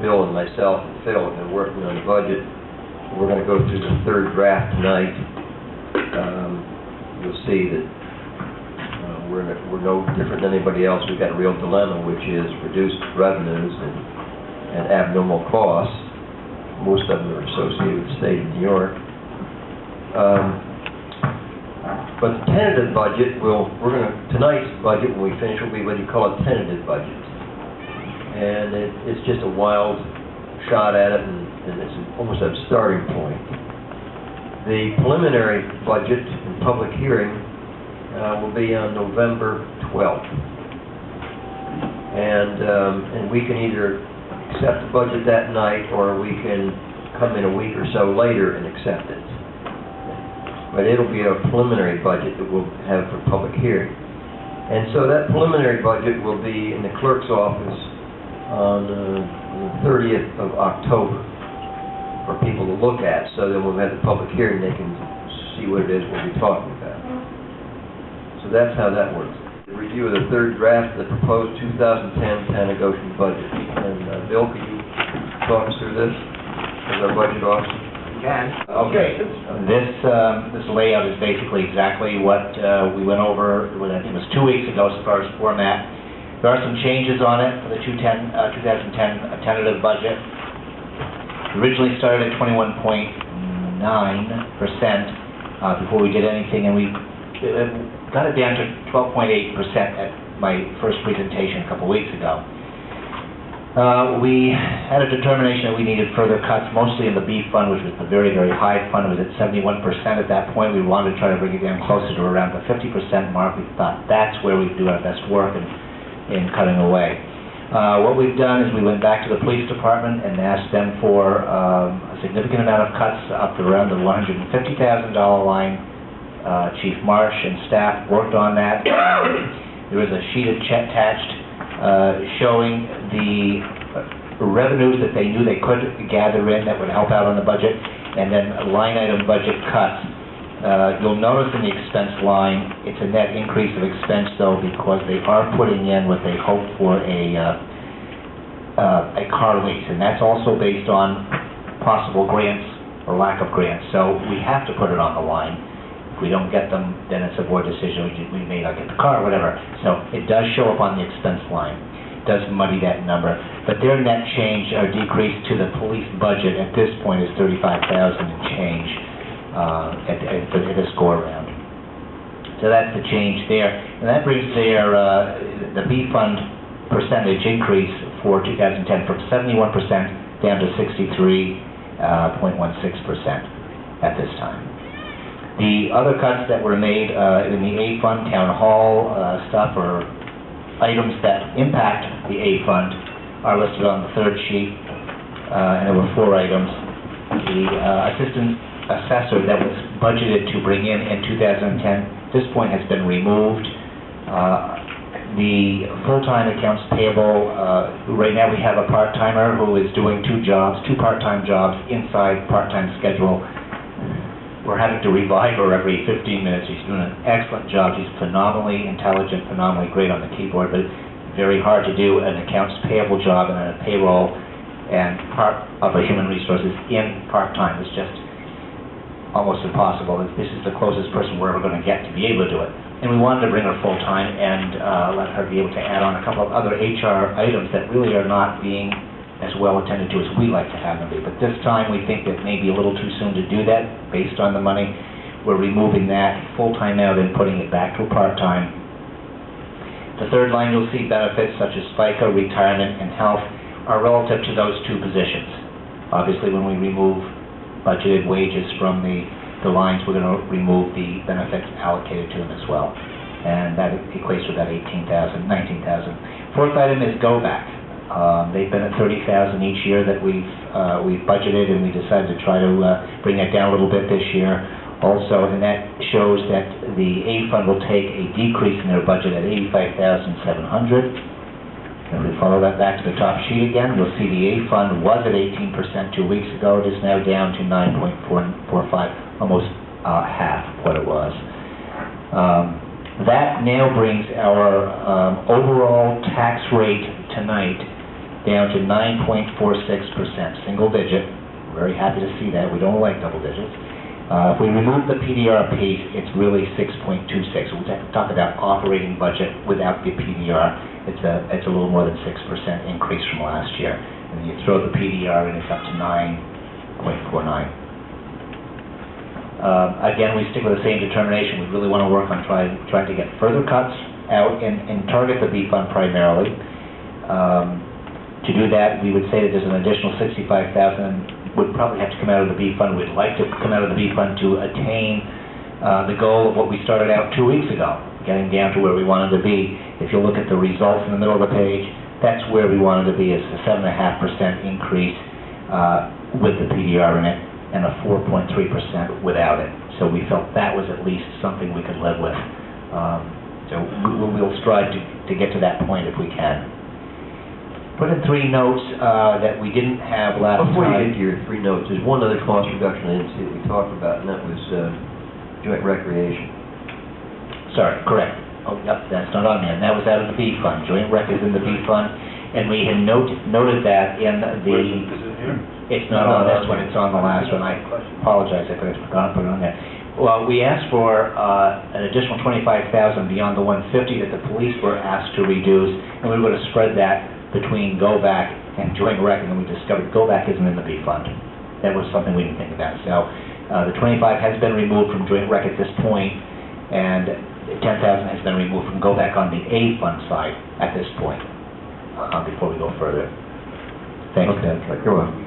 Bill and myself and Phil have been working on the budget. We're going to go through the third draft tonight. You'll see that we're no different than anybody else. We've got a real dilemma, which is reduced revenues and abnormal costs. Most of them are associated with the state of New York. But the tentative budget tonight's budget, when we finish, will be what you call a tentative budget. And it's just a wild shot at it, and it's almost a starting point. The preliminary budget and public hearing will be on November 12th. And we can either accept the budget that night, or we can come in a week or so later and accept it. But it'll be a preliminary budget that we'll have for public hearing. And so that preliminary budget will be in the clerk's office on the 30th of October for people to look at. So then when we have the public hearing, they can see what it is we'll be talking about. So that's how that works. The review of the third draft of the proposed 2010 Town of Goshen budget. And Bill, could you talk us through this as our budget officer? Okay, this layout is basically exactly what we went over, I think it was 2 weeks ago as far as format. There are some changes on it for the 2010 tentative budget. Originally started at 21.9% before we did anything, and we got it down to 12.8% at my first presentation a couple weeks ago. We had a determination that we needed further cuts, mostly in the B fund, which was the very, very high fund. It was at 71% at that point. We wanted to try to bring it down closer to around the 50% mark. We thought that's where we do our best work in cutting away. What we've done is we went back to the police department and asked them for a significant amount of cuts up to around the $150,000 line. Chief Marsh and staff worked on that. There was a sheet attached showing the revenues that they knew they could gather in that would help out on the budget, and then line item budget cuts. You'll notice in the expense line, it's a net increase of expense though, because they are putting in what they hope for a car lease, and that's also based on possible grants or lack of grants. So we have to put it on the line. If we don't get them, then it's a board decision. We may not get the car, or whatever. So it does show up on the expense line. It does muddy that number. But their net change or decrease to the police budget at this point is $35,000 and change at this go-around. So that's the change there. And that brings the B fund percentage increase for 2010 from 71% down to 63.16% at this time. The other cuts that were made in the A fund, town hall stuff, or items that impact the A fund are listed on the third sheet, and there were 4 items. The assistant assessor that was budgeted to bring in 2010, at this point has been removed. The full-time accounts payable, right now we have a part-timer who is doing 2 part-time jobs inside part-time schedule. We're having to revive her every 15 minutes. She's doing an excellent job. She's phenomenally intelligent, phenomenally great on the keyboard, but it's very hard to do an accounts payable job and a payroll and part of a human resources in part-time. It's just almost impossible. This is the closest person we're ever going to get to be able to do it. And we wanted to bring her full-time and let her be able to add on a couple of other HR items that really are not being as well attended to as we like to have them be. But this time we think that maybe a little too soon to do that based on the money. We're removing that full-time out and putting it back to part-time. The third line you'll see benefits such as FICA, retirement, and health are relative to those 2 positions. Obviously when we remove budgeted wages from the lines, we're going to remove the benefits allocated to them as well. And that equates to about $18,000, $19,000. Fourth item is go back. They've been at $30,000 each year that we've budgeted, and we decided to try to bring that down a little bit this year also, and that shows that the A fund will take a decrease in their budget at $85,700. If we follow that back to the top sheet again, you'll see the A fund was at 18% 2 weeks ago. It is now down to 9.45, almost half what it was. That now brings our overall tax rate tonight down to 9.46%, single digit. Very happy to see that. We don't like double digits. If we remove the PDR piece, it's really 6.26. We talk about operating budget without the PDR. It's a little more than 6% increase from last year. And you throw the PDR in, it's up to 9.49. Again, we stick with the same determination. We really want to work on trying to get further cuts out and target the B fund primarily. To do that, we would say that there's an additional $65,000 would probably have to come out of the B fund. We'd like to come out of the B fund to attain the goal of what we started out 2 weeks ago, getting down to where we wanted to be. If you look at the results in the middle of the page, that's where we wanted to be, is a 7.5% increase with the PDR in it, and a 4.3% without it. So we felt that was at least something we could live with. So we'll strive to get to that point if we can. Put in 3 notes that we didn't have last Before time. you get to your 3 notes, there's one other cost reduction I didn't see that we talked about, and that was joint recreation. Sorry, correct. Oh, yep, that's not on there. And that was out of the B fund. Joint rec is in the B fund, and we had noted that in the... Is it here? It's not on this one, it's on the last one. I apologize if I forgot to put it on there. Well, we asked for an additional $25,000 beyond the $150 that the police were asked to reduce, and we would have spread that between Go Back and Joint Rec, and then we discovered Go Back isn't in the B fund. That was something we didn't think about. So the 25 has been removed from Joint Rec at this point, and 10,000 has been removed from Go Back on the A fund side at this point, before we go further. Thank you. Okay, you're welcome.